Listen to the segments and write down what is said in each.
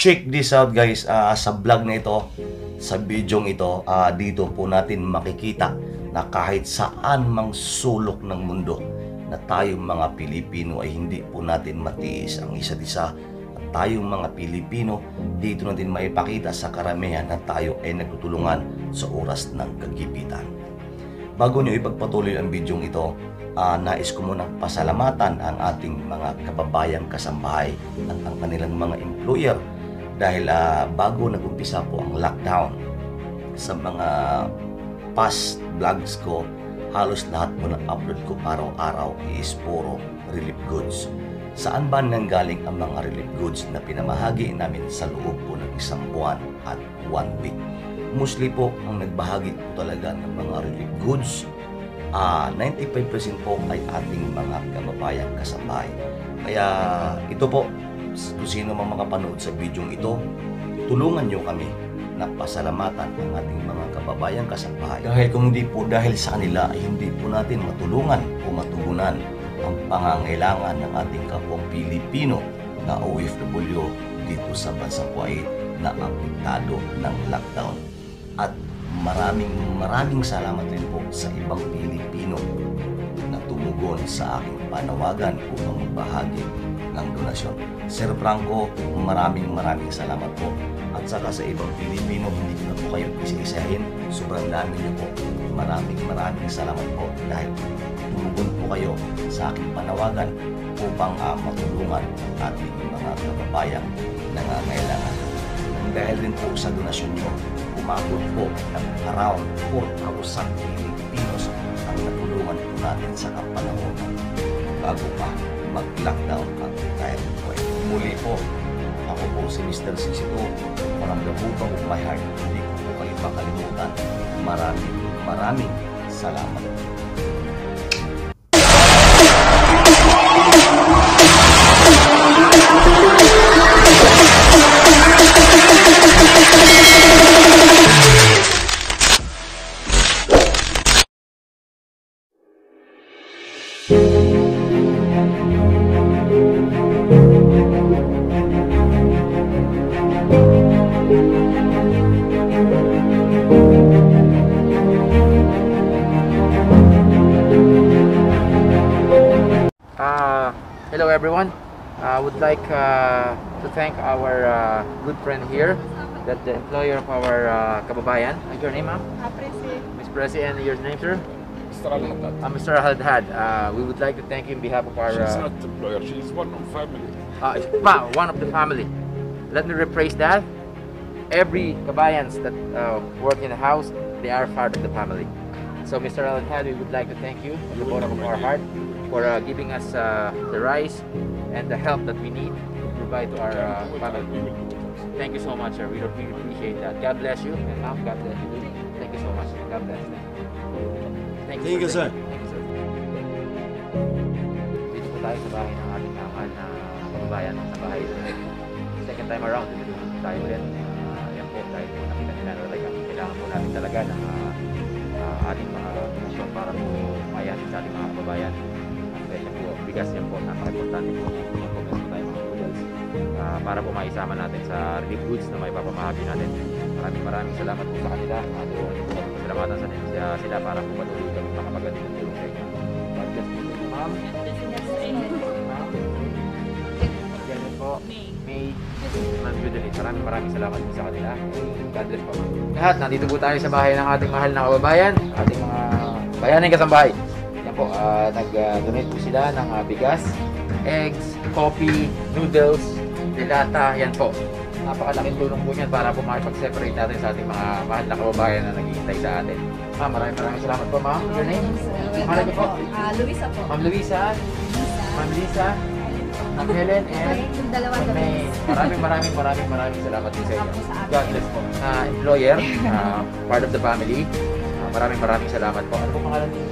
check this out guys, sa vlog na ito, sa video ito, dito po natin makikita na kahit saan mang sulok ng mundo na tayong mga Pilipino ay hindi po natin matiis ang isa't isa. At tayong mga Pilipino, dito natin maipakita sa karamihan na tayo ay nagtutulungan sa oras ng kagipitan. Bago nyo ipagpatuloy ang video ito, nais ko munang pasalamatan ang ating mga kababayang kasambahay at ang kanilang mga employer dahil bago nag-umpisa po ang lockdown, sa mga past vlogs ko, halos lahat po ng upload ko araw-araw is puro relief goods. Saan ba nanggaling ang mga relief goods na pinamahagi namin sa loob po ng isang buwan at 1 week? Mostly po ang nagbahagi po talaga ng mga relief goods, 95% po ay ating mga kababayang kasambahay. Kaya ito po, kung sino mang makapanood sa video ito, tulungan nyo kami na pasalamatan ang ating mga kababayang kasambahay. Dahil kung hindi po dahil sa kanila ay hindi po natin matulungan o matugunan ang pangangailangan ng ating kapwang Pilipino na OFW dito sa bansang Kuwait na apektado ng lockdown. At maraming salamat rin po sa ibang Pilipino na tumugon sa aking panawagan upang magbahagi ng donasyon. Sir Franco, maraming salamat po. At saka sa ibang Pilipino, hindi ko na po kayo isa-isahin. Sobrang dami niyo po. Maraming salamat po dahil tumugon po kayo sa aking panawagan upang matulungan ang ating mga kababayang nangangailangan. Dahil din po sa donasyon nyo, umabot po ng around 4,000 Filipinos ang natulungan po natin sa kapanahon bago pa mag-lockdown ang entire Kuwait. Muli po, ako po si Mr. Sisito, from the bottom of my heart, hindi ko po kayo makalimutan. Maraming salamat. Hello everyone. I would like to thank our good friend here, that the employer of our kababayan. Your name, ma'am? Presi. Miss Presi, and your name, sir? Mr. Al-Haddad. Mr. Al-Haddad. We would like to thank you on behalf of our... She's not employer, she's one of family. One of the family. Let me rephrase that. Every kabayans that work in the house, they are part of the family. So Mr. Al-Haddad, we would like to thank you from the bottom of our heart for giving us the rice and the help that we need to provide to our family. Thank you so much, sir. We really appreciate that. God bless you, and ma'am, God bless you. Thank you so much. God bless. Thank you, sir. Thank you, sir. Dito po tayo sa bahay ng ating mahal na kababayan sa bahay. Second time around, dito po tayo ulit. Yan po, dahil po nakita nila na talaga kailangan po natin talaga ng ating mga donasyon para po mayatin sa ating mga kababayan. Yan po, bigas yan po, napaka-importante po mag-comment po tayo mga noodles para po maisama natin sa relief goods na may papamahagi natin. Maraming salamat po sa kanila at salamatan sa sila para po patuloy kami makapagdating ng tulong sa inyo. God bless po, ma'am. Ma'am. Yan po, May. Ma'am Judeline, maraming salamat po sa kanila. God bless po, ma'am. Lahat, nandito po tayo sa bahay ng ating mahal na kababayan, ating mga bayaning kasambahay. Po, nag-donate po sila ng bigas, eggs, coffee, noodles, delata, yan po. Napakalaking tulong po niyan para po makipag-separate natin sa ating mga mahal na kababayan na naghihintay sa atin. Ma'am, maraming salamat po, ma'am. Your name? Pangalan niyo po? Luisa po. Ma'am Luisa, Ma'am Lisa, Ma'am Helen, and May. Maraming salamat po sa inyo. God bless po. Employer, part of the family. Maraming salamat po. Ano po pangalan niyo?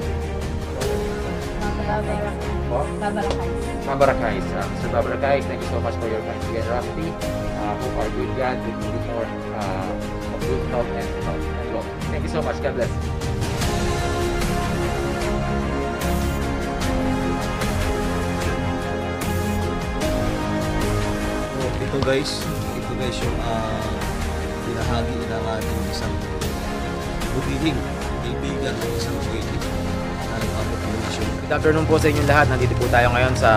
Babarakais. Mr. Babarakais, thank you so much for your generosity. Hope our good God will give you more of good health and wealth. Thank you so much. God bless. Ito guys, presyo binahagi ng ating isang butihing kaibigan ng isang Kuwaiti na nag-abot ng donasyon. Good afternoon po sa inyong lahat. Nandito po tayo ngayon sa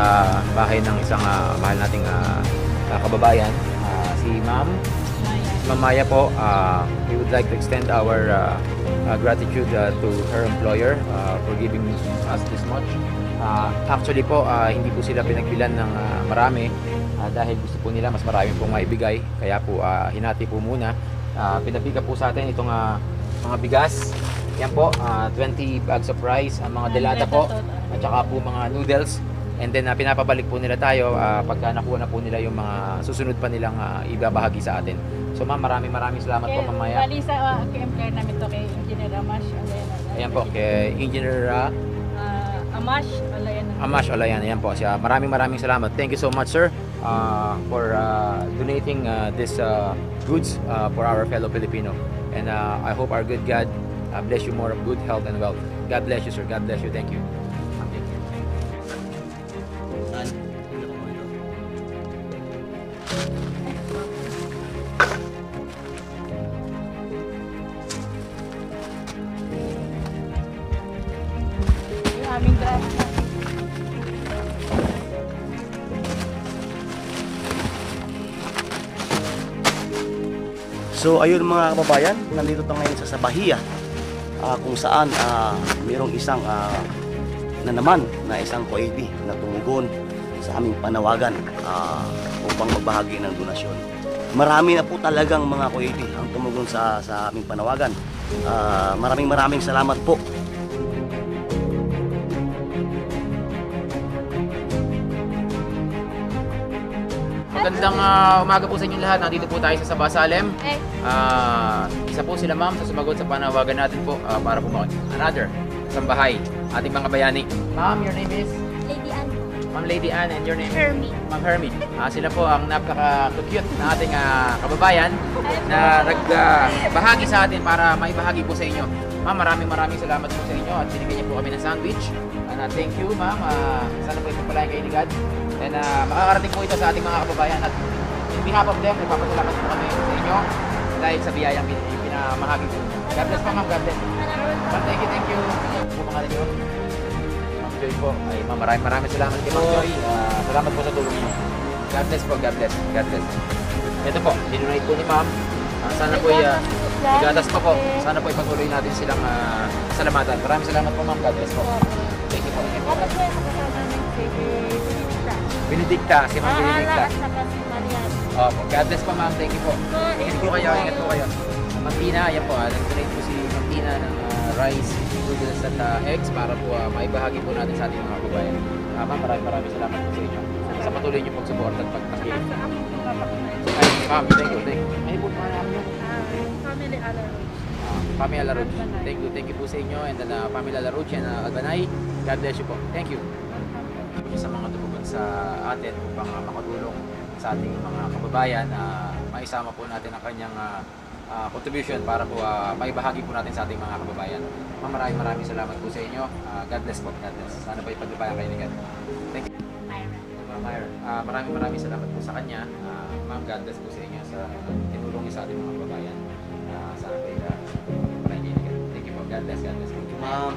bahay ng isang mahal nating kababayan, si Ma'am Maya po. We would like to extend our gratitude to her employer for giving us this much. Actually po, hindi po sila pinagbilan ng marami dahil gusto po nila mas marami pong maibigay. Kaya po hinati po muna. Pinabiga po sa atin itong mga bigas. Yan po, 20 bags of rice, ang mga delata po, at saka po mga noodles. And then pinapabalik po nila tayo pagka nakuha na po nila yung mga susunod pa nilang ibabahagi sa atin. So ma'am, maraming salamat po, Ma'am Maya. Bali sa employer namin to kay Engineer Amash Alayan. Ayan po, kay Engineer Amash Alayan. Amash Alayan. Ayan po siya. Maraming salamat. Thank you so much, sir, for donating this goods for our fellow Filipino. And I hope our good God bless you more of good health and wealth. God bless you, sir. God bless you. Thank you. Thank you. Yung aming driver. So ayun mga kababayan, nandito tayo ngayon sa Bahia, kung saan mayroong isang na naman na isang Kuwaiti na tumugon sa aming panawagan upang magbahagi ng donasyon. Marami na po talagang mga Kuwaiti ang tumugon sa aming panawagan. Maraming salamat po. Magandang umaga po sa inyong lahat. Nandito po tayo sa Sabah Salem. Isa po sila ma'am sa sumagot sa panawagan natin po para po another isang bahay, ating mga bayani. Ma'am, your name is? Lady Ann. Ma'am Lady Ann, and your name? Hermie. Ma'am Hermie. Sila po ang napaka-cute na ating kababayan na nagbahagi sa atin para maibahagi po sa inyo. Ma'am, maraming salamat po sa inyo at binigyan niyo po kami ng sandwich. Thank you, ma'am. Sana po ipagpalain kayo ni God. And makakarating po ito sa ating mga kababayan at in behalf of them, nagpapasalamat po kami sa inyo dahil sa biyayang pinamahagi po. God bless po, ma'am. God bless. Ma'am, thank you. Po mga ninyo. Ma'am Joy po. Ay, ma'am, maraming salamat kay Ma'am Joy. Salamat po sa tulong niyo. God bless po. God bless. God bless. Ito po, dinonate po ni ma'am. Sana po igatas pa po. Sana po ipatuloy natin silang salamatan. Maraming salamat po, ma'am. God bless po. Thank you po. Tapos po yung kasama namin si Benedicta, si Ma'am Benedicta. at saka si Marian. Opo, God bless po, ma'am. Thank you po. Ingat po kayo, ingat po kayo. Ma'am Tina, yan po. Nag-donate po si Ma'am Tina ng rice, noodles at eggs para po maibahagi po natin sa ating mga kababayan. Ma'am, maraming salamat po sa inyo. Sa patuloy niyo pag-support at pagtakilig. Ay, ma'am, thank you. Ano po mga namin yun? Family Alaroch. Family Alaroch. Thank you po sa inyo. And then Family Alaroch and Albanay. God bless you po. Thank you. Sa mga tumugon sa atin upang makatulong sa ating mga kababayan, maisama po natin ang kanyang contribution para po maibahagi po natin sa ating mga kababayan. Ma'am, maraming salamat po sa inyo. God bless po. God bless. Sana po ipagbabayan kayo ni God. Thank you. Ma'am Myra, maraming salamat po sa kanya. Ma'am, God bless po sa inyo sa tinulong niyo sa ating mga kababayan. Sana po ipagbabayan kayo ni God. Thank you po. God bless. God bless. Ma'am.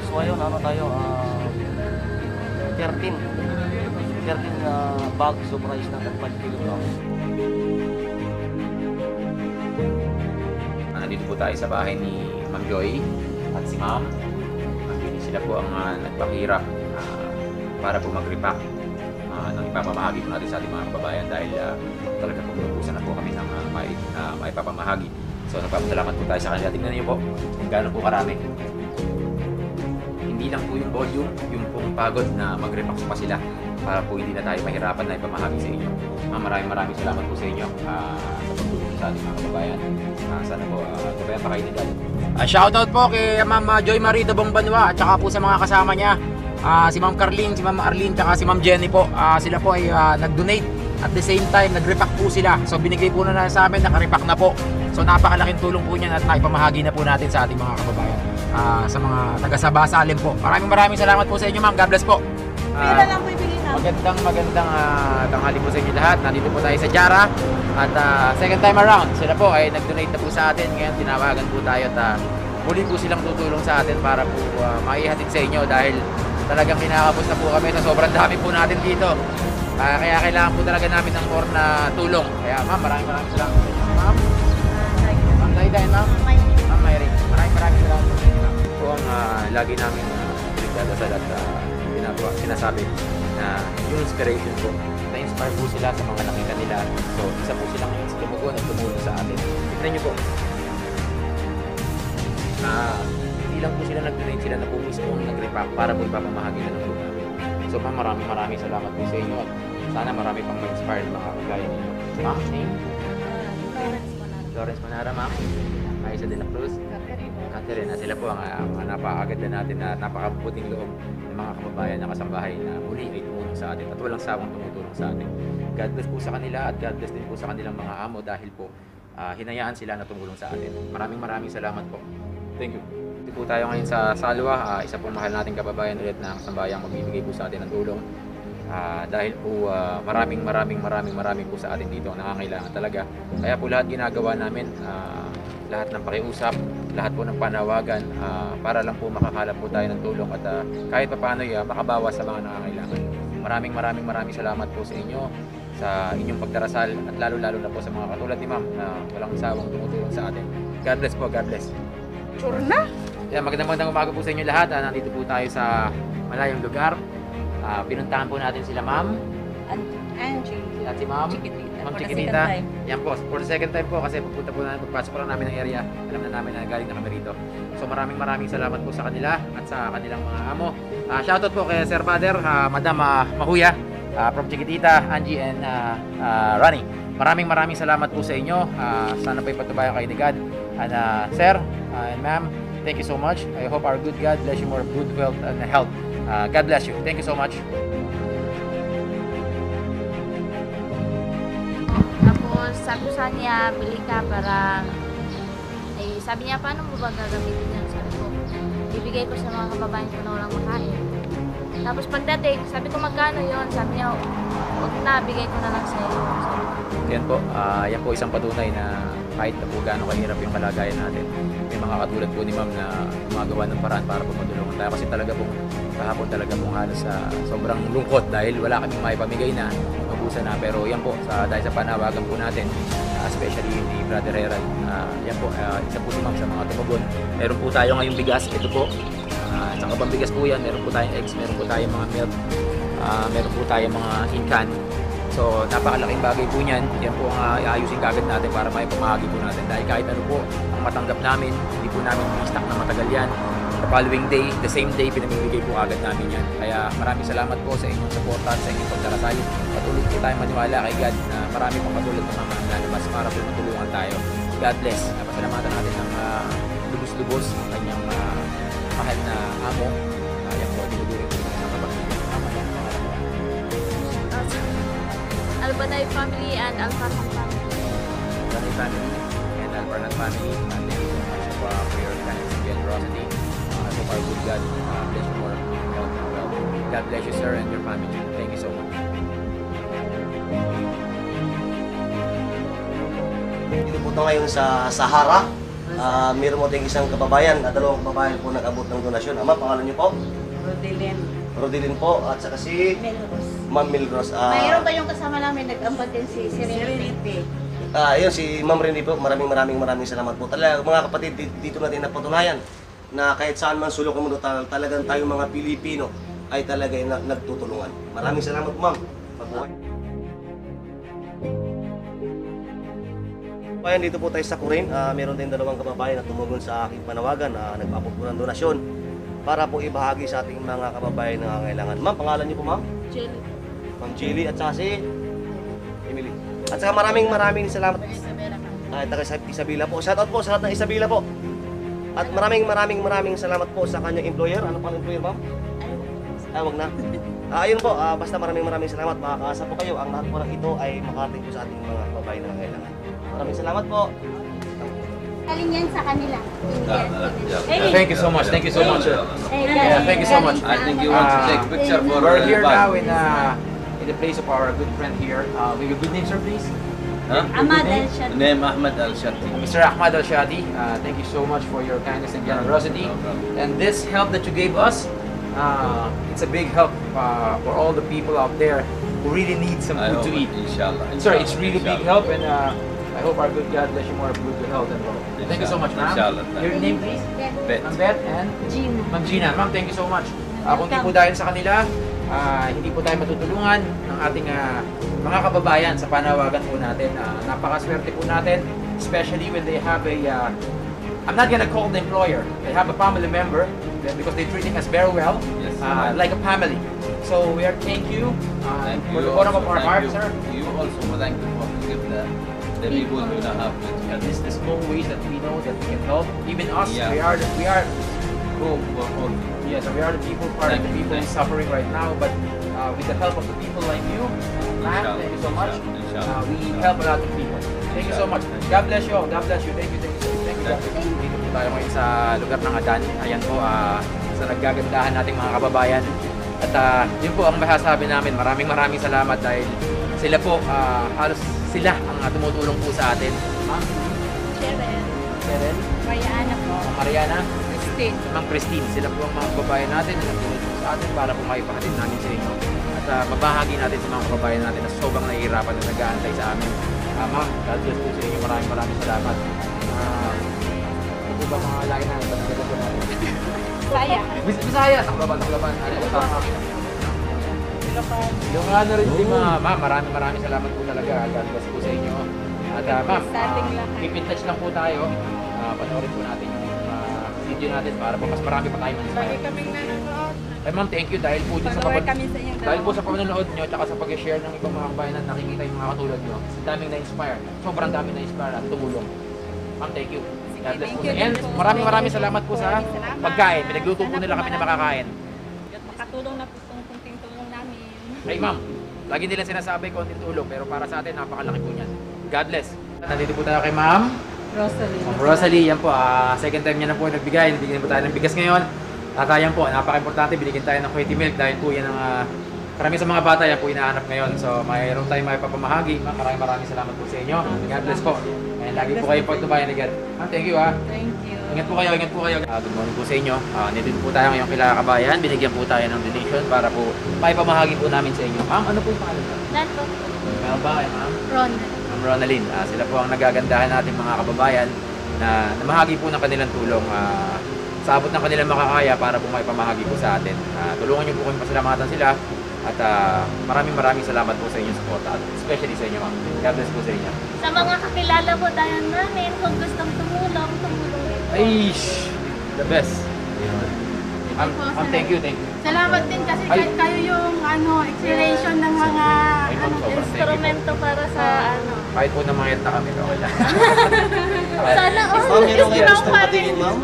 So ayun, ano tayo, 13 bags of rice na 5 kilograms. Nandito po tayo sa bahay ni Ma'am Joy at si Ma'am. Sila po ang nagpahirap para po mag-repack ng ipapamahagi po natin sa ating mga kababayan dahil talaga po pinupusan na po kami ng maipapamahagi. So nagpapasalamat po tayo sa kanila. Tingnan niyo po kung gaano po karami. Hindi lang po yung volume, yung pong pagod na mag-repack pa sila. para po hindi na tayo mahirapan na ipamahagi sa inyo. Ma'am, maraming salamat po sa inyo sa pagtulong sa ating mga kababayan. Sana po, kabayan pa kayo ni Dad. Shoutout po kay Ma'am Joy Marie Dabong Banwa at saka po sa mga kasama niya. Si Ma'am Carlene, si Ma'am Arlene, at si Ma'am Jenny po. Sila po ay nag-donate at the same time nag-repack po sila. So binigay po na sa amin, naka-repack na po. So napakalaking tulong po niyan at naipamahagi na po natin sa ating mga kababayan. Sa mga taga-Sabasalim po. Maraming salamat po sa inyo, Ma'am. God bless po. Pera lang po ibigay namin. Magandang tanghali po sa inyo lahat. Nandito po tayo sa Jara. At second time around, sila po ay nag-donate na po sa atin. Ngayon tinawagan po tayo at muli po silang tutulong sa atin para po maihatid sa inyo dahil talagang kinakapos na po kami sa sobrang dami po natin dito. Kaya kailangan po talaga namin ng more na tulong. Kaya ma'am, maraming salamat sa inyo. Ma'am, Ma'am Daida and Ma'am Mayring, maraming salamat sa inyo. Ito ang lagi namin pinagdadasal at sinasabi na yung inspiration po. Na-inspire po sila sa mga nakita nila. So, isa po sila ngayon sa tumugon at tumulong sa atin. Tignan nyo po. Hindi lang po sila nag-donate, sila na po mismo ang nag-repack para po ipapamahagi na ng po namin. So, ma'am, maraming salamat po sa inyo at sana marami pang ma-inspire na mga kagaya ninyo. Ma'am, name? Florence Manara, ma'am. Aisa de la Cruz. Catherine, sila po ang napakagad na natin na napakabuting loob ng mga kababayan na kasambahay na muli ay tumulong sa atin at walang sawang tumutulong sa atin. God bless po sa kanila at God bless din po sa kanilang mga amo dahil po hinayaan sila na tumulong sa atin. Maraming salamat po. Thank you. Dito po tayo ngayon sa Salwa, isa pong mahal nating kababayan ulit na kasambayang magbibigay po sa atin ng tulong. Dahil po maraming po sa atin dito ang nangangailangan talaga. Kaya po lahat ginagawa namin, lahat ng pakiusap, lahat po ng panawagan para lang po makakalap po tayo ng tulong at kahit pa paano makabawas sa mga nangangailangan. Maraming salamat po sa inyo sa inyong pagdarasal at lalo na po sa mga katulad ni Ma'am na walang sawang tumutulong sa atin. God bless po, God bless. Sure na? Magandang umaga po sa inyo lahat. Nandito po tayo sa malayong lugar. Pinuntahan po natin sila Ma'am Angie. at si Ma'am Chiquitita. Yan po, for the second time po kasi pupunta po namin, pagpasok po lang namin ng area, alam na namin na galing na kami rito. So maraming salamat po sa kanila at sa kanilang mga amo. Shoutout po kay Sir Father, Madam Mahuya, from Chiquitita, Angie and Ronnie. Maraming salamat po sa inyo. Sana po ipatubayan kayo ni God. And Sir and Ma'am, thank you so much. I hope our good God bless you more good wealth and health. God bless you. Thank you so much. Tapos sabi ko sa niya, bili ka para, sabi niya, paano mo ba gagamitin yan? Sabi ko, bibigay ko sa mga kababayan ko na walang makain. Tapos pagdating, sabi ko magkano yon? Sabi niya, huwag na, bigay ko na lang sa iyo. Yan po isang patunay na kahit na po gaano kahirap yung kalagayan natin, may mga katulad po ni Ma'am na gumagawa ng paraan para po matulungan tayo kasi talaga pong kahapon talaga pong halos sobrang lungkot dahil wala kaming maipamigay na mabusa na, pero yan po dahil sa panawagan po natin, especially ni Brother Herald, yan po isa po si Ma'am sa mga tumugon. Meron po tayo ngayong bigas, ito po, sa kabang bigas po yan, meron po tayong eggs, meron po tayong mga milk, meron po tayong mga in-can. So napakalaking bagay po niyan. Yan po ang iayusin kagad natin para maipamahagi po natin dahil kahit ano po ang matanggap namin, hindi po namin i-stock na matagal yan. The following day, the same day, pinamimigay po agad namin yan. Kaya maraming salamat po sa inyong suporta, sa inyong pagdarasal. Patuloy po tayong maniwala kay God na marami pong katulad ng mga lalabas para po matulungan tayo. God bless. Pasalamatan natin ng lubos-lubos ang kanyang mahal na amo. Yan po, dinuduri po ng kapatid. Albanay family and Alfarman family. Albanay family and Alfarman family. Thank you so much for your kindness and generosity. So far, good God bless you for health and wealth. God bless you, sir, and your family. Thank you so much. Dito po ito ngayon sa Sahara. Meron mo tayong isang kababayan at dalawang kababayan po nag-abot ng donasyon. Ama, pangalan niyo po? Rodelin po at saka si Melrose. Ma'am Milgros. Mayroon ba yung kasama namin nag-ambag din si Serenity? Yun si Ma'am Renny po. Maraming salamat po. Talaga mga kapatid, dito natin napatunayan na kahit saan man sulok ng mundo, talagang tayong mga Pilipino ay talaga nagtutulungan. Maraming salamat po, Ma'am. Mabuhay. Ayan, dito po tayo sa Kurin. Meron tayong dalawang kababayan na tumugon sa aking panawagan na nagpaabot po ng donasyon para po ibahagi sa ating mga kababayan na nangangailangan. Ma'am, pangalan niyo po, Ma'am? Ma'am Chili at saka si Emily. At saka maraming salamat. Taga Isabela po. Shoutout po sa lahat ng Isabela po. At maraming salamat po sa kanyang employer. Ano pa ang employer, ma'am? Wag na. Ayun po, basta maraming salamat. Makakaasa po kayo. Ang lahat po ng ito ay makarating po sa ating mga babae na kailangan. Maraming salamat po. Galing yan sa kanila. Thank you so much. Thank you so much. Yeah, thank you so much. I think you want to take a picture for We're here now Bye. in the place of our good friend here. Give your good name, sir, please. Huh? Ahmad El-Shadi. Name Ahmad Al-Shati. Mr. Ahmad Al-Shadi, thank you so much for your kindness and generosity. And this help that you gave us, it's a big help for all the people out there who really need some I food hope, to eat. Inshallah. Sir, it's really big Inshallah. help, and I hope our good God bless you more of good health and wealth. Thank you so much, ma'am. Inshallah. Your name, please? Bet. Ma'am Beth and Gina. Ma'am Gina. Ma'am, thank you so much. Kung di po dahil sa kanila, hindi po tayo matutulungan ng ating mga kababayan sa panawagan po natin. Napakaswerte po natin, especially when they have I'm not gonna call the employer, they have a family member because they're treating us very well, Yes. like a family. So we are thank you Thank for you the bottom of also. our Thank hearts, you. sir. You also thank you for to give the people who don't have And it. this the small ways that we know that we can help, even us. Yeah. We are Hope for all. yes, we are the people, part of the Thank you, people thank you. suffering right now. But with the help of the people like you, ma'am, Inshallah, thank you so much. inshallah. We help a lot of people. Thank you so much. God bless you all. God bless you. Thank you. Thank you. Thank you. God bless you. Dito po tayo ngayon sa lugar ng Adan. Ayan po sa naggagandahan nating mga kababayan. At yun po ang masasabi namin. Maraming salamat dahil sila po halos sila ang tumutulong po sa atin. Ma'am Cheryl, Mariana po. Mariana, Christine. Ma'am Christine, sila po ang mga kababayan natin na nagtulong sa atin para po maipahatid namin sa inyo. At mabahagi natin sa mga kababayan natin na sobrang nahihirapan na nag-aantay sa amin. Ma'am, God bless po sa inyo. Maraming salamat. Ano po ba mga lain na nagdadala po natin? Saya. Bisaya, taklaban. Ilocano rin din ma'am. Maraming salamat po talaga. God bless po sa inyo. At ma'am, Sa ating lahat. keep in touch lang po tayo. Panoorin po natin yung video natin para po mas marami pa tayong Lagi inspire. kaming nanonood. Ay ma'am, thank you dahil po din sa Pag-away kami sa inyong dahil po sa panonood nyo at sa pag-share ng ibang mga kabayan at nakikita yung mga katulad nyo. Ang daming na-inspire. Sobrang daming na-inspire at tumulong. Ma'am, thank you. God bless thank po. you And din po. maraming salamat po sa Maraming salamat. pagkain. Pinagluto po nila kami na makakain. Makatulong na po itong kunting tulong namin. Ay ma'am, lagi nila sinasabi konting tulong pero para sa atin napakalaki po niyan. God bless. Nandito po tayo kay ma'am. Rosalie. Ma'am Rosalie, yan po, second time niya na po nagbigay. Nabigyan po tayo ng bigas ngayon. At yan po, napaka-importante, binigyan tayo ng quality milk dahil po yan ang karami sa mga bata yan po hinahanap ngayon. So mayroon tayong maipapamahagi. Ma'am, maraming salamat po sa inyo. God bless po. And lagi po kayo pagtubayan agad. Ma'am, thank you Thank you. Ingat po kayo, ingat po kayo. Good morning po sa inyo. Nandito po tayo ngayon kila kabayan. Binigyan po tayo ng donation para po maipamahagi po namin sa inyo. Ma'am, ano po yung pangalan niyo? Nan po. Melba, ma'am. Ron. Ma'am Ronaldine, sila po ang nagagandahan natin mga kababayan na namahagi po ng kanilang tulong sa abot ng kanilang makakaya para po maipamahagi po sa atin. Tulungan niyo po kami pasalamatan sila at maraming salamat po sa inyong suporta at especially sa inyo ma'am. God bless po sa inyo. Sa mga kakilala po tayo namin, kung gustong tumulong rin. Ay, the best. Thank you. Salamat din kasi Ay. kayo yung inspiration ng mga Ay, ma'am, sobrang thank you po. Instrumento para sa Kahit po namayat na kami, okay lang. Sana all. Ma'am, meron kayo Strong gustong family. batiin, ma'am?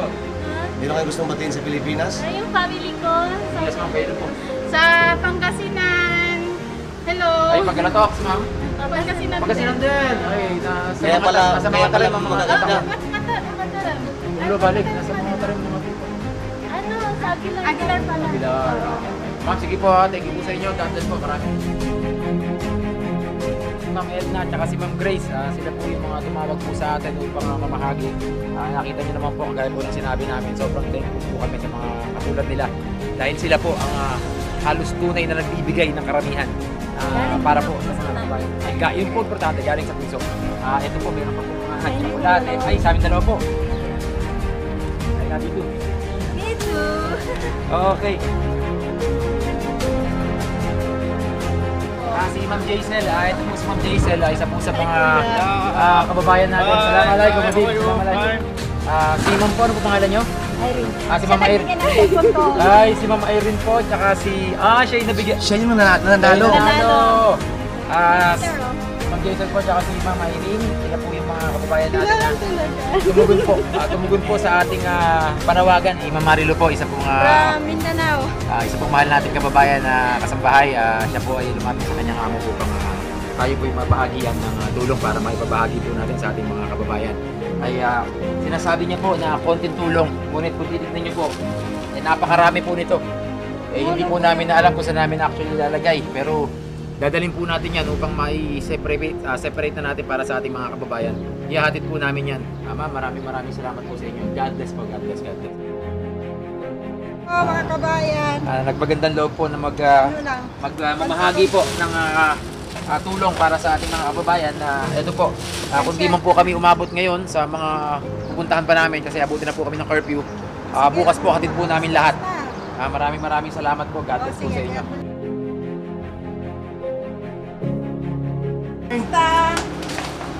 Meron kayo gustong batiin sa Pilipinas? Ay, yung family ko. Yes ma'am, kayo po. Sa Pangasinan. Hello. Ay, Pagkalatoks ma'am. Pangasinan. Pagkasinan din. Ay, nasa Kaya pala- nasa kaya mga pala talim ang mga maganda. katakan. Ulo balik, nasa mga talim ng mga people. Ano, sa Aguilar. Aguilar pala. Pilar. Ma'am, sige po, thank you po sa inyo. God bless po, marami. Ma'am Edna at saka si Ma'am Grace, sila po yung mga tumawag po sa atin upang mamahagi. Nakita niyo naman po, kagaya po ng sinabi namin, sobrang thankful po kami sa mga katulad nila. Dahil sila po ang halos tunay na nagbibigay ng karamihan para po sa mga kabayan. Yun po importante, galing sa puso. Ito po, meron pa po mga chocolate. Ay, sa amin dalawa po. Ay, nandito. Me too. Okay. Si Ma'am Jaisel, ito po si Ma'am Jaisel, isa po sa mga kababayan natin. Assalamualaikum, Ma'am. Assalamualaikum. Si Ma'am po, ano po pangalan nyo? Irene. Si Ma'am Irene. Ay, si Ma'am Irene po, tsaka siya yung nabigyan. Siya yung nanalo. Nanalo. Sir, oh. Ma'am Jason po, tsaka si Ma'am Irene. Sila po yung mga kababayan natin na tumugon po. Tumugon po sa ating panawagan. Ma'am Marilo po, isa pong From Mindanao. isa pong mahal nating kababayan na kasambahay. Siya po ay lumapit sa kanyang amo upang tayo po yung mabahagian ng tulong para maipabahagi po natin sa ating mga kababayan. Ay sinasabi niya po na konting tulong, ngunit kung titignan niyo po, napakarami po nito. Hindi po namin na alam kung saan namin actually lalagay, pero dadalhin po natin yan upang separate na natin para sa ating mga kababayan. Ihahatid po namin yan. Ma'am, maraming salamat po sa inyo. God bless po, God bless, God bless. Mga kabayan. Nagpagandang loob po na mamahagi po ng tulong para sa ating mga kababayan. Ito po, kung di man po kami umabot ngayon sa mga pupuntahan pa namin kasi abutin na po kami ng curfew, bukas po hatid po namin lahat. Maraming salamat po. God bless po sa inyo.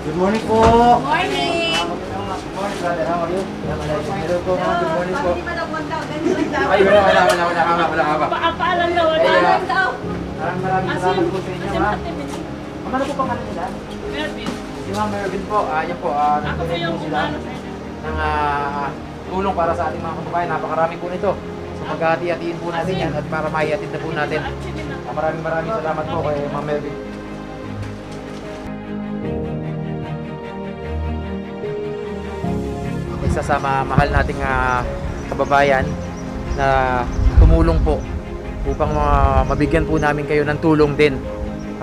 Good morning po. Morning. Good morning, brother. How are you? Hello po, ma'am. Good morning po. Hindi ba nagpunta? Ganyan daw. Ay, wala ka ba? Paapalan daw. Ay, Paapalan daw. Maraming salamat po sa inyo, ma'am. Ano po pangalan nila? Melvin. Si Ma'am Mervin po, yan po, Ako po nagtulong yung po sila kumano sa inyo. ng tulong para sa ating mga kababayan. Napakarami po nito. So maghahati-hatiin po natin yan at para maihatid na po natin. Maraming salamat po kay Ma'am Mervin. Isa sa mahal nating kababayan na tumulong po upang mabigyan po namin kayo ng tulong din.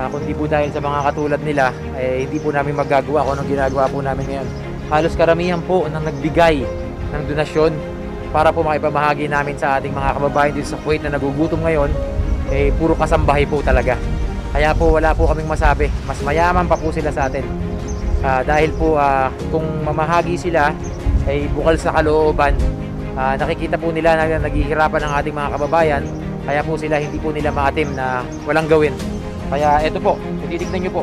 Kundi po dahil sa mga katulad nila, hindi po namin magagawa kung anong ginagawa po namin ngayon. Halos karamihan po nang nagbigay ng donasyon para po makipamahagi namin sa ating mga kababayan dito sa Kuwait na nagugutom ngayon, puro kasambahay po talaga. Kaya po wala po kaming masabi, mas mayaman pa po sila sa atin. Dahil po kung mamahagi sila, ay bukal sa kalooban, nakikita po nila na naghihirapan ang ating mga kababayan, kaya po sila hindi po nila maatim na walang gawin. Kaya eto po, kung titignan nyo po,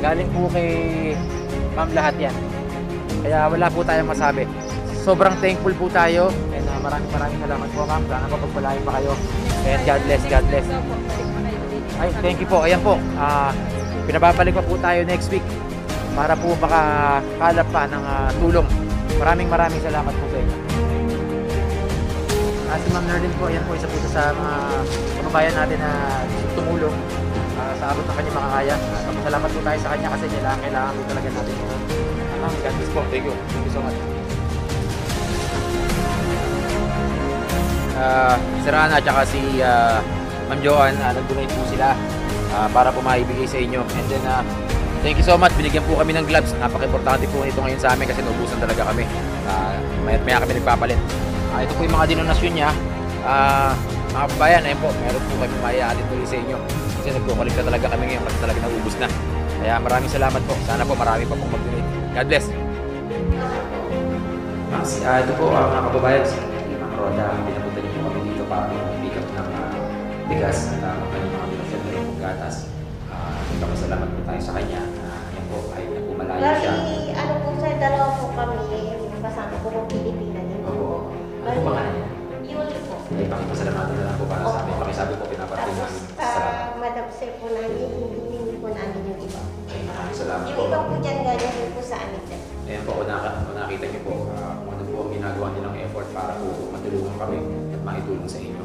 galing po kay ma'am lahat yan. Kaya wala po tayong masabi. Sobrang thankful po tayo and maraming salamat po, ma'am. Sana po pagpalain pa kayo. And God bless, God bless. Ay, thank you po. Ayan po, pinababalik pa po tayo next week para po makakalap pa ng tulong. Maraming salamat po sa inyo. Si Ma'am Nerlin po, ayan po, isa po sa mga kababayan natin na tumulong sa abot ng kanyang makakaya. Salamat po tayo sa kanya kasi kailangan po talaga natin. Ma'am, God bless po. Thank you. Thank you so much. Si Rana at saka si Ma'am Joanne, nag-donate po sila para po maibigay sa inyo. And then, thank you so much. Binigyan po kami ng gloves. Napaka-importante po ito ngayon sa amin kasi naubusan talaga kami. Maya kami nagpapalit. Ito po yung mga dinonasyon niya. Mga kabayan, ayun po, meron po kami maiaalin tuloy sa inyo. Kasi nagkukulikta talaga kami ngayon kasi talaga naubos na. Kaya maraming salamat po. Sana po marami pa pong mag-donate. God bless. Ito po mga kababayan. Si Ma'am Roda, pinapunta niyo po kami dito para pick up ng bigas at kanyang mga donasyon na yung gatas. Salamat po tayo sa kanya. Yan po, kahit na po malayo siya. Bali, ano po sir, dalawa po kami. Kasama po ng Pilipinas din po. Oo. Ano po ba niya? Yun po. Ay, pakipasalamatan na lang po para sa amin. Pakisabi po, pinaparating Tapos, namin. Salamat. madam sir po namin, hindi po namin yung iba. Ay, maraming salamat Yung po. iba po dyan galing din po sa amin sir. Ayan po, kung nakita niyo po, kung ano po ang ginagawa nilang effort para po matulungan kami at makitulong sa inyo.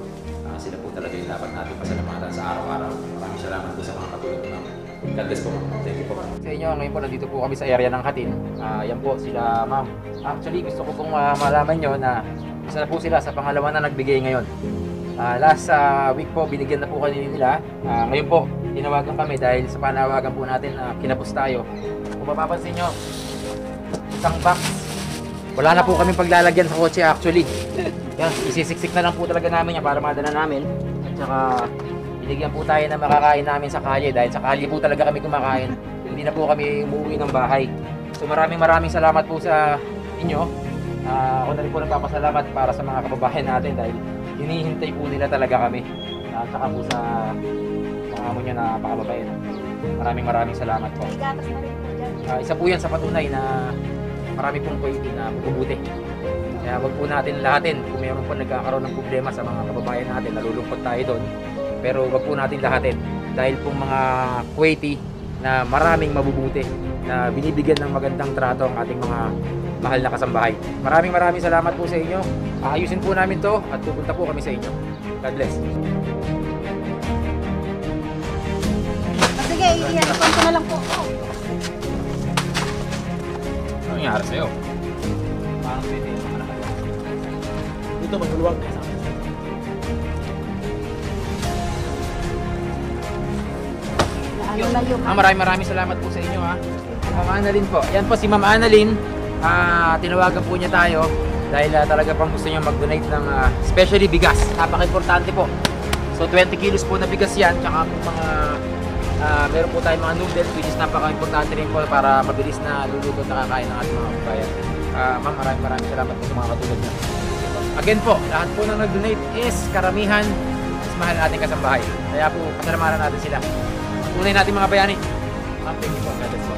Sila po talaga yung dapat natin pasalamatan sa araw-araw. Maraming salamat po sa mga katulad po namin. God bless po, ma'am. Thank you po. Sa inyo, ngayon po nandito po kami sa area ng Hatin. Yan po sila, ma'am. Actually, gusto ko pong malaman nyo na isa na po sila sa pangalawa na nagbigay ngayon. Last week po, binigyan na po kanina nila. Ngayon po, tinawagan kami dahil sa panawagan po natin kinapos tayo. Kung mapapansin nyo, isang box. Wala na po kami paglalagyan sa kotse actually. Yan, isisiksik na lang po talaga namin yan para madala namin. At saka, binigyan po tayo na makakain namin sa kalye dahil sa kalye po talaga kami kumakain. Hindi na po kami umuwi ng bahay. So maraming salamat po sa inyo. Ako na rin po nagpapasalamat para sa mga kababayan natin dahil hinihintay po nila talaga kami. At saka po sa mga amo nyo na pakababayan. Maraming salamat po. May gatas na rin po dyan. Isa po yan sa patunay na marami pong pwede na mabubuti. Kaya wag po natin lahatin. Kung mayroon po nagkakaroon ng problema sa mga kababayan natin, nalulungkot tayo doon. Pero wag po natin lahatin. Dahil po mga Kuwaiti na maraming mabubuti na binibigyan ng magandang trato ang ating mga mahal na kasambahay. Maraming salamat po sa inyo. Ayusin po namin to at pupunta po kami sa inyo. God bless. Sige, iyan ko na lang po. Ano nangyari sa'yo? Parang pwede yung mga nakagawa. Dito maguluwag. Ano na yung... Maraming salamat po sa inyo ha. Ma'am Annalyn po. Yan po si Ma'am Annalyn. Tinawagan po niya tayo dahil talaga pang gusto niya mag-donate ng especially bigas. Napaka-importante po. So 20 kilos po na bigas yan. Tsaka po mga meron po tayong mga noodles which is napaka-importante rin po para mabilis na luluto at nakakain ng ating mga kabayan. Ma'am, maraming salamat po sa mga katulad niya. Again po, lahat po nang nag-donate is karamihan is mahal nating kasambahay. Kaya po, pasalamatan natin sila. Tunay natin mga bayani. Ma'am, thank you po. God bless po.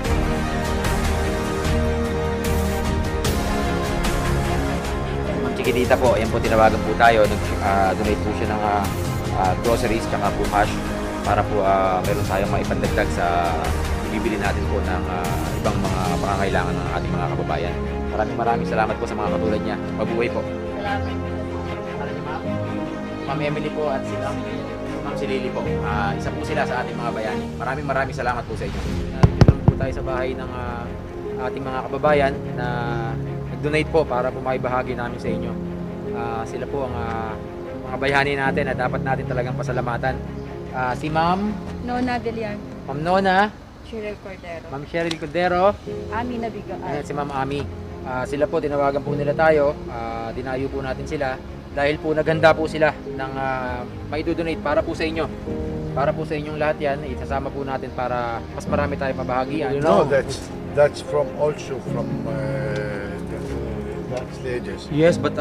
Ma'am Chiquitita po, ayan po tinawagan po tayo. Nag-donate po siya ng groceries tsaka po cash para po meron tayong maipandagdag sa ibibili natin po ng ibang mga pangangailangan ng ating mga kababayan. Maraming salamat po sa mga katulad niya. Mabuhay po. Salamat. Ma'am Emily po at sila. Ma'am si Lily po. Isa po sila sa ating mga bayani. Maraming salamat po sa inyo. Tulong po tayo sa bahay ng ating mga kababayan na nag-donate po para po maibahagi namin sa inyo. Sila po ang mga bayani natin na dapat natin talagang pasalamatan. Si Ma'am Nona Villar, Ma'am Nona, Cheryl Cordero, Ma'am Cheryl Cordero, Ami Nabigaan. ayan si Ma'am Ami. Sila po, tinawagan po nila tayo. Dinayo po natin sila dahil po naghanda po sila ng maidodonate para po sa inyo. Para po sa inyong lahat yan, isasama po natin para mas marami tayong mabahagian. No, that's from also from the stages. Yes, but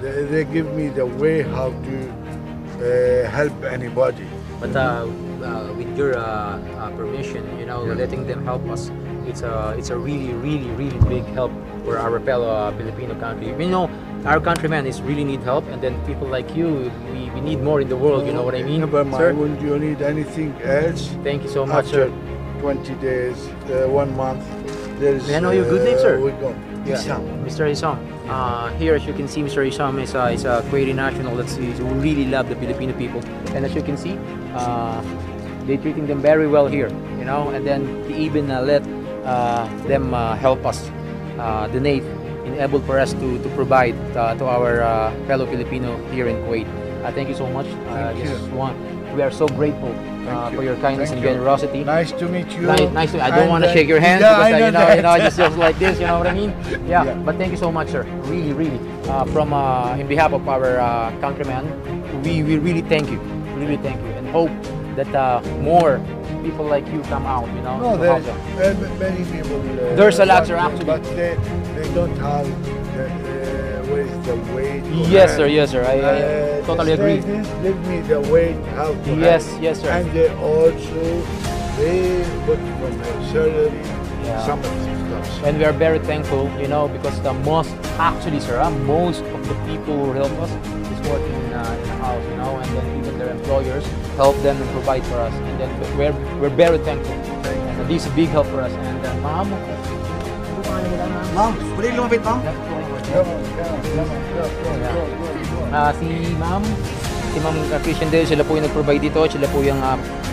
They give me the way how to help anybody. But with your permission, letting them help us, it's a really big help for our fellow Filipino country. We know our countrymen is really need help, and then people like you, we need more in the world. You know what I mean, But sir? when you need anything else, Thank you so much, after sir. 20 days, 1 month, there's. May I know your good name, sir? We go. Yeah. Isam. Mr. Isam. Here, as you can see, Mr. Isam is a Kuwaiti national that's who really love the Filipino people, and as you can see, they treating them very well here, and then he even let them help us donate, enable for us to provide to our fellow Filipino here in Kuwait. Thank you so much. We are so grateful for your kindness and generosity. Nice to meet you. Nice to. I don't want to shake your hand Yeah, because I know that. just like this. You know what I mean? Yeah. Yeah. But thank you so much, sir. Really. From in behalf of our countrymen, we really thank you. Really thank you, and hope that more people like you come out. No, to there's help them. many people. There's a lot, sir, want to, actually. But they don't have the way. to Yes, sir. help. Yes, sir. I totally the agree. ladies give me the way how to Yes, help. yes, sir. And they also put from their salary Yeah. some of the stuff. And we are very thankful, because the most of the people who help us is working in the house, and then even their employers help them and provide for us, and then we're very thankful. And this is a big help for us. And ma'am, Ma'am, pwede lumapit, ma'am? si Ma'am Christian Dale, sila po yung nag-provide dito, sila po yung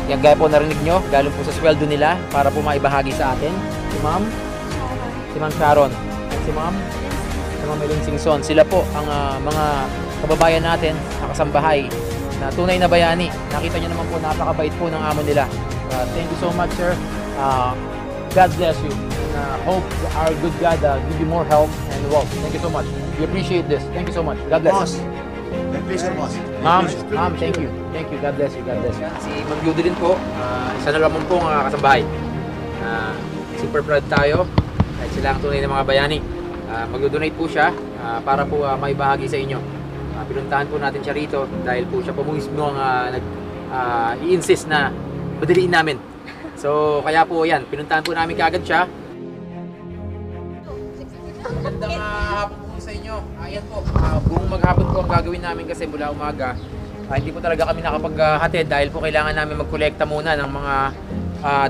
gaya po narinig nyo, galing po sa sweldo nila para po maibahagi sa atin. Si Ma'am Sharon, at si Ma'am Ellen Singson, sila po ang mga kababayan natin, nakasambahay, na tunay na bayani. Nakita nyo naman po, napakabait po ng amo nila. Thank you so much, sir. God bless you. And hope our good God give you more help and wealth. Thank you so much. We appreciate this. Thank you so much. God bless. Boss. Please, boss. Ma'am, thank you. Thank you. God bless you. God bless you. Si Ma'am Judy din po, isa na lamang pong kasambahay. Super proud tayo kahit sila ang tunay na mga bayani. Mag-donate po siya para po maibahagi sa inyo. Pinuntahan po natin siya rito dahil po siya po mismo ang i-insist na madaliin namin. So kaya po yan, pinuntahan po namin kaagad siya. Magandang hapon po sa Ayan po, buong maghapon po ang gagawin namin kasi mula umaga. Hindi po talaga kami nakapaghatid dahil po kailangan namin magkolekta muna ng mga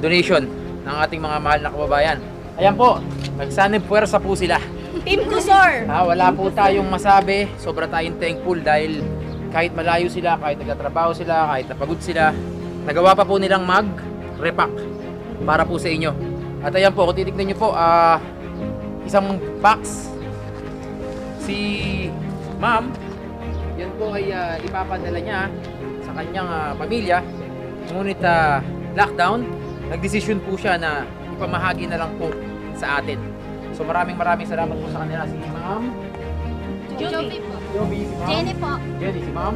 donation ng ating mga mahal na kababayan. Ayan po, nagsanib puwersa po sila. Team Kusor! Wala po tayong masabi, sobra tayong thankful dahil kahit malayo sila, kahit nagtatrabaho sila, kahit napagod sila, nagawa pa po nilang mag-repack para po sa inyo. At ayan po, kung titignan nyo po, isang box si ma'am, yan po ay ipapadala niya sa kanyang pamilya. Ngunit lockdown, nagdesisyon po siya na ipamahagi na lang po sa atin. So maraming salamat po sa kanila. Si ma'am Joby po. Joby, si ma'am Jenny po. Jenny, si ma'am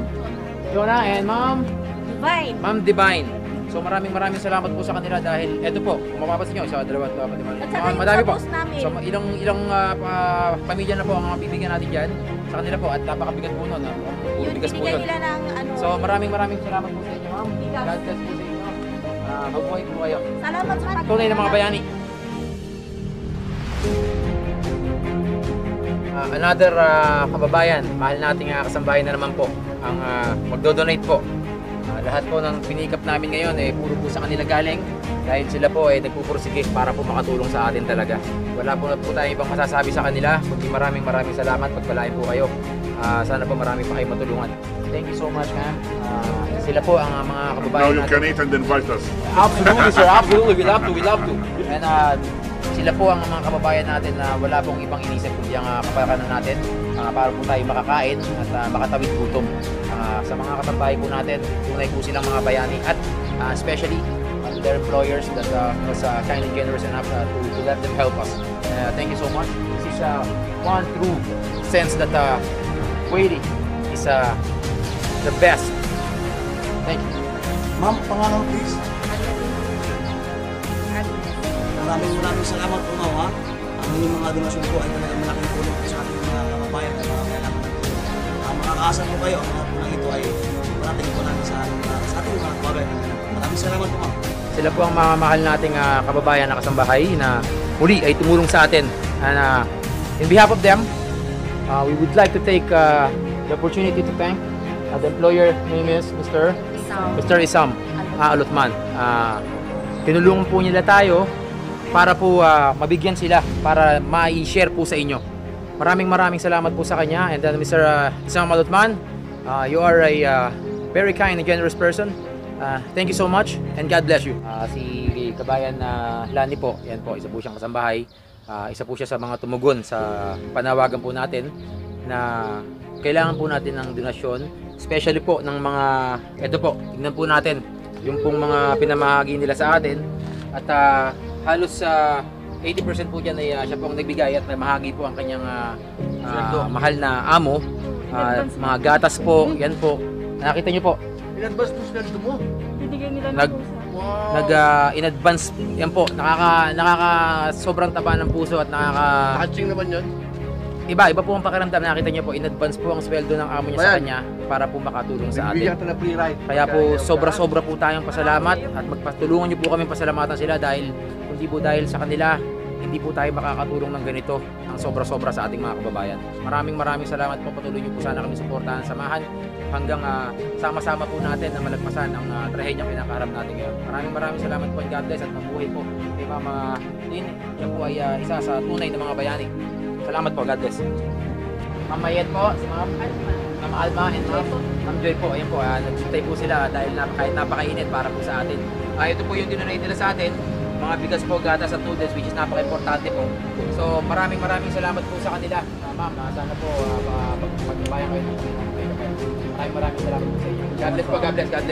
Jonah, and ma'am Divine. Ma'am Divine. So maraming salamat po sa kanila dahil eto po, kung mapapansin nyo, isa, dalawa, tatlo, lima, At saka yung madami sa po. post namin. So ilang pamilya na po ang bibigyan natin dyan sa kanila po at napakabigat po nun. Puro Yun, bigas po binigay yun. nila ng ano. So maraming salamat po sa inyo, ma'am. Bigas. God bless po sa inyo. Mabuhay po kayo. Salamat sa Tunay na mga bayani. Another kababayan, mahal nating kasambahay na naman po ang magdo-donate po. Lahat po ng pinikap namin ngayon puro po sa kanila galing dahil sila po nagpupursige para po makatulong sa atin talaga. Wala po tayong ibang masasabi sa kanila, kundi maraming salamat, pagpalain po kayo. Sana po marami pa kayo matulungan. Thank you so much, ma'am. Sila po ang mga kababayan Now you natin. can eat and invite us. Absolutely, sir. Absolutely. We love to. And sila po ang mga kababayan natin na wala pong ibang inisip kundi ang kapakanan natin para po tayo makakain at makatawid gutom. Sa mga katambahay po natin, tunay po silang mga bayani at especially their employers that was kindly generous enough to let them help us. Thank you so much. This is one true sense that waiting is the best. Thank you. Ma'am, pangalan please. Maraming salamat po, ma'am, ha. Ang inyong mga donasyon po ay talagang malaking tulong po sa ating mga kababayan at mga kailangan ng tulong. Makakaasa po kayo, ang mga punang ito ay parating po namin sa ating mga kababayan. Maraming salamat po, ma'am. Sila po ang mga mahal nating kababayan na kasambahay na muli ay tumulong sa atin. And in behalf of them, we would like to take the opportunity to thank the employer name is Mr. Isam Alutman. Tinulungan po nila tayo para po mabigyan sila, para ma-share po sa inyo. Maraming salamat po sa kanya. And then Mr. Isam Alutman, you are a very kind and generous person. Thank you so much and God bless you. Si kabayan Lani po, yan po, isa po siyang kasambahay. Isa po siya sa mga tumugon sa panawagan po natin na kailangan po natin ng donasyon, especially po ng mga, eto po, tignan po natin yung pong mga pinamahagi nila sa atin at halos 80% po dyan ay siya po ang nagbigay at mahagi po ang kanyang mahal na amo. Mga gatas po, yan po, nakita nyo po. In-advance mo sweldo mo. Bibigyan nila ng Nag, pusa. in advance, yan po, nakaka sobrang taba ng puso at nakaka Catching naman yun. iba po ang pakiramdam. Nakita niyo po, in advance po ang sweldo ng amo niya sa kanya para po makatulong sa atin. Nagbibigyan ka na free ride. Kaya po sobra po tayong pasalamat at magpatulungan niyo po kami pasalamatan sila dahil kundi po dahil sa kanila hindi po tayo makakatulong ng ganito ng sobra sa ating mga kababayan. Maraming salamat po. Patuloy niyo po sana kami suportahan, samahan hanggang sama-sama po natin na malagpasan ang trahedyang kinakaharap natin ngayon. Maraming salamat po and God bless at mabuhay po kay Mama Lynn. Siya po ay isa sa tunay na mga bayani. Salamat po, God bless. Ma'am Mayet po, si Ma'am Alma and Ma'am Joy po. Ayan po, nagsintay po sila dahil kahit napakainit para po sa atin. Ito po yung dinonate nila sa atin. Mga bigas po, gatas at noodles, which is napaka-importante po. So maraming salamat po sa kanila. Ma'am, sana po magbayan kayo ng maraming salamat po sa inyo. God bless po, God bless. God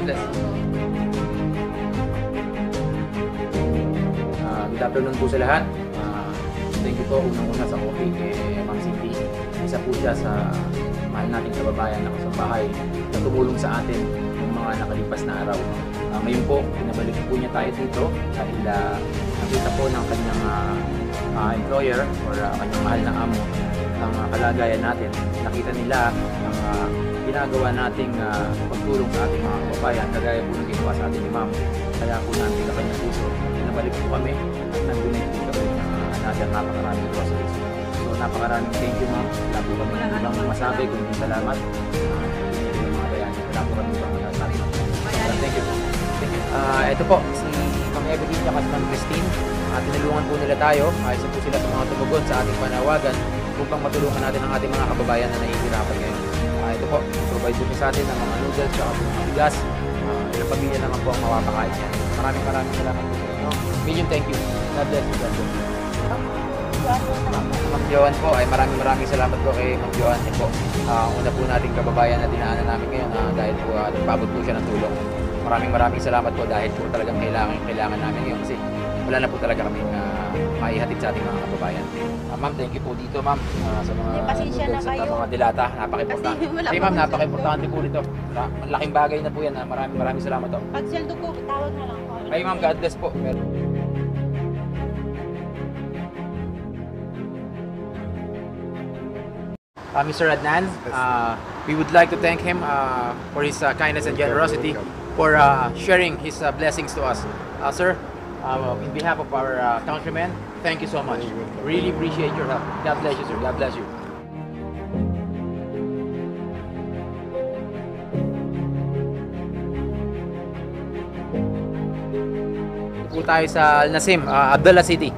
bless. Good afternoon po sa lahat. Thank you po unang-una sa coffee kay Ma'am Cindy. Isa po siya sa mahal nating kababayan na kasambahay na tumulong sa atin ng mga nakalipas na araw. Ngayon po, pinabalik po niya tayo dito dahil nakita po ng kanyang employer or kanyang mahal na amo ang kalagayan natin. Nakita nila ang ginagawa nating pagtulong sa ating mga kababayan, kagaya po ng ginawa sa atin ni Ma'am. Kaya po natin sa kanyang puso, pinabalik po kami at nag-donate po kami ng napakaraming groceries. So napakaraming thank you ma'am. Wala po kami ibang masabi kundi salamat. Yung mga bayani, wala po kami ibang masasabi. Thank you. Ito po, si Ma'am Evelyn at Ma'am Christine. Tinulungan po nila tayo. Isa po sila sa mga tumugon sa ating panawagan upang matulungan natin ang ating mga kababayan na nahihirapan ngayon. Ito po, provide po sa atin ng mga noodles at mga bigas. Ilang pamilya naman po ang mapapakain yan. Maraming salamat po sa inyo. Million thank you. God bless you. God bless you. Ma'am Joan po, ay maraming salamat po kay Ma'am Joan po. Una po nating kababayan na dinaanan namin ngayon dahil po nagpabot po siya ng tulong. Maraming salamat po dahil po talagang kailangan namin ngayon kasi wala na po talaga kaming maihatid sa ating mga kababayan. Ma'am, thank you po dito ma'am sa mga Pasensya na noodles at kayo. mga dilata. Napaka-importante. Kasi wala Hey po ma'am, kasi- napaka-importante po nito. Malaking bagay na po yan. Maraming salamat po. Pag sweldo ko, tawag na lang ako. Ay ma'am, God bless po. Mr. Adnan, we would like to thank him for his kindness and generosity for sharing his blessings to us. Sir, in behalf of our countrymen, thank you so much. Really appreciate your help. God bless you, sir. God bless you. Po tayo sa Al Nasim, Abdullah City.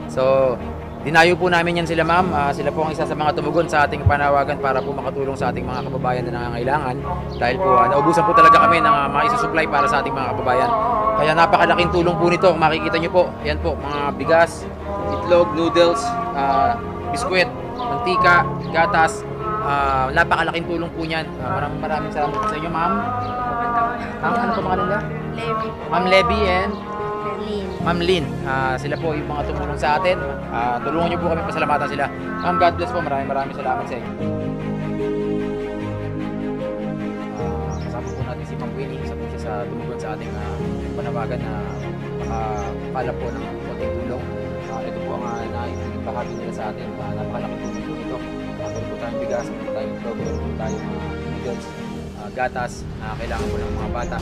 So, dinayo po namin yan sila ma'am. Sila po ang isa sa mga tumugon sa ating panawagan para po makatulong sa ating mga kababayan na nangangailangan. Dahil po naubusan po talaga kami ng mga isusupply para sa ating mga kababayan. Kaya napakalaking tulong po nito. Makikita nyo po, yan po, mga bigas, itlog, noodles, biskwit, mantika, gatas. Napakalaking tulong po niyan. Maraming salamat sa inyo ma'am. Ano po pangalan nila? Levy. Ma'am Levy and Lynn. Ma'am Lynn, sila po yung mga tumulong sa atin. Tulungan niyo po kami, pasalamatan sila. Ma'am, God bless po. Maraming salamat sa inyo. Kasama po natin si Ma'am Winnie. Isa po siya sa tumugon sa ating panawagan na makakala po ng konting tulong. Ito po ang naibigay bahagi nila sa atin. Napakalaki po ito. Meron po tayong bigas, meron po tayong itlog, meron po tayong noodles, gatas na kailangan po ng mga bata.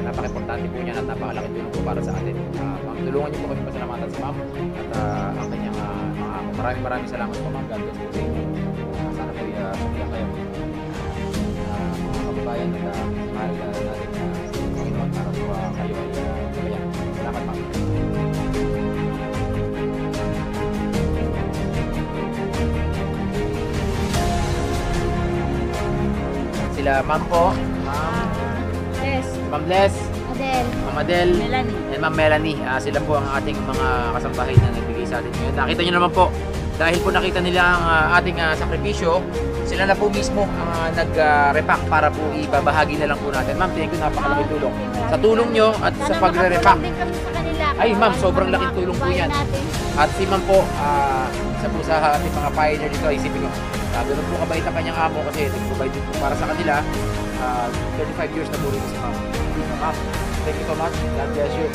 Napaka-importante po niyan at napakalaki tulong po para sa atin. Ma'am, tulungan niyo po kami pasalamatan sa ma'am at ang kanyang mga ako. Maraming salamat po ma'am. God bless po sa inyo. Sana po sumiyang kayo. Mga kababayan na mahal natin Panginoon para po kayo ay gabayan. Salamat ma'am. Sila ma'am po. Yes. Ma'am Bless. Adele. Ma'am Adele, Melanie. and Ma'am Melanie, sila po ang ating mga kasambahay na nagbigay sa atin ngayon. Nakita nyo naman po, dahil po nakita nila ang ating sakripisyo, sila na po mismo ang nag-repack para po ibabahagi na lang po natin. Ma'am, thank you, napakalaking tulong. Sa tulong nyo at sa pagre-repack. Sana makatulong din kami sa kanila. Ay ma'am, sobrang laking tulong po yan. Natin. At si ma'am po, isa po sa ating mga pioneer dito, isipin nyo, ganun po kabait ang kanyang amo kasi nag-provide din po para sa kanila. 35 years na po rin si ma'am. Ma'am, thank you so much. God bless you.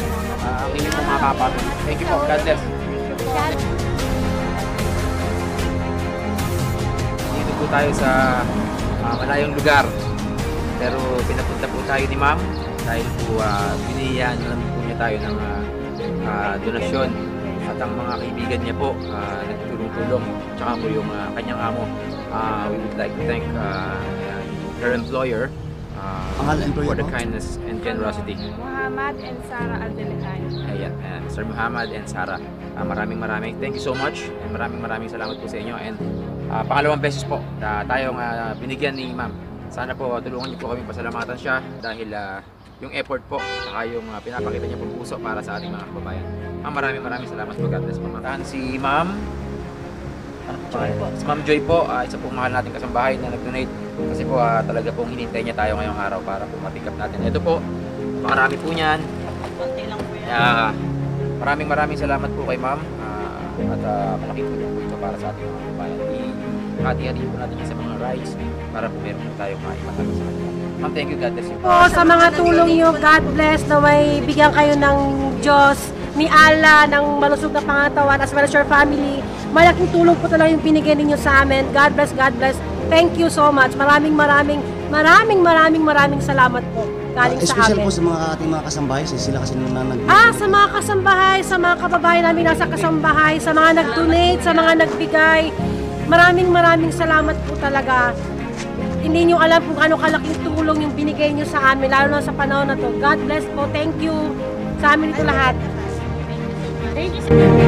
Ang inyong mga kapatid. Thank you po. God bless. Dito po tayo sa malayong lugar. Pero pinapunta po tayo ni ma'am dahil po biniyaan na po niya tayo ng donasyon. At ang mga kaibigan niya po nagtulong-tulong. Tsaka po yung kanyang amo. We would like to thank her employer for the kindness and generosity. Muhammad and Sarah Aldelehan. Ayan, Sir Muhammad and Sarah. Maraming thank you so much and maraming salamat po sa inyo and pangalawang beses po tayong binigyan ni ma'am. Sana po tulungan niyo po kami pasalamatan siya dahil yung effort po saka yung pinapakita niya po puso para sa ating mga kababayan. Maraming salamat po. God bless po. Si ma'am Joy po. Si Ma'am Joy po, isa pong mahal nating kasambahay na nag-donate kasi po talaga pong hinintay niya tayo ngayong araw para po mapick up natin. Ito po, makarami po niyan. Konti lang po yan. Maraming salamat po kay ma'am at malaking tulong po ito para sa ating mga kababayan. Hati-hati po natin sa mga rides para po meron po tayong maimatalo sa kanila. Ma'am, thank you. God bless you. Po sa mga tulong niyo, God bless na may bigyan kayo ng Diyos ni Allah ng malusog na pangatawan as well as your family. Malaking tulong po talaga yung binigay ninyo sa amin. God bless, God bless. Thank you so much. Maraming salamat po galing sa Especially amin. po sa mga ating mga kasambahay, sila kasi nung Sa mga kasambahay, sa mga kababayan namin nasa kasambahay, sa mga nag-donate, sa mga nagbigay. Maraming salamat po talaga. Hindi nyo alam kung ano kalaking tulong yung binigay nyo sa amin, lalo na sa panahon na to. God bless po. Thank you sa amin ito lahat. Thank you.